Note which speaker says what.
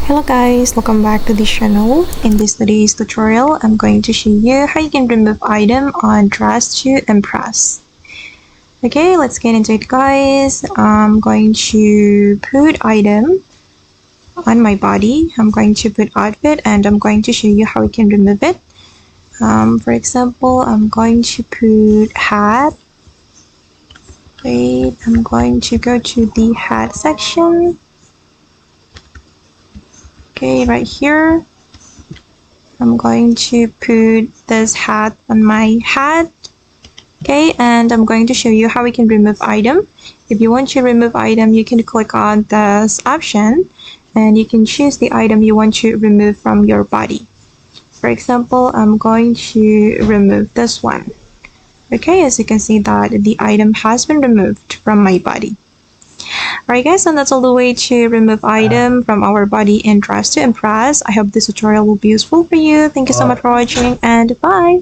Speaker 1: Hello guys, welcome back to the channel. In this today's tutorial, I'm going to show you how you can remove item on Dress to Impress. Okay, let's get into it guys. I'm going to put item on my body. I'm going to put outfit and I'm going to show you how we can remove it. For example, I'm going to put hat. Wait, I'm going to go to the hat section. Okay, right here. I'm going to put this hat on my hat. Okay, and I'm going to show you how we can remove item. If you want to remove item, you can click on this option and you can choose the item you want to remove from your body. For example, I'm going to remove this one. Okay, as you can see that the item has been removed from my body. Alright guys, and that's all the way to remove item from our body in Dress to Impress. I hope this tutorial will be useful for you. Thank you so much for watching and bye!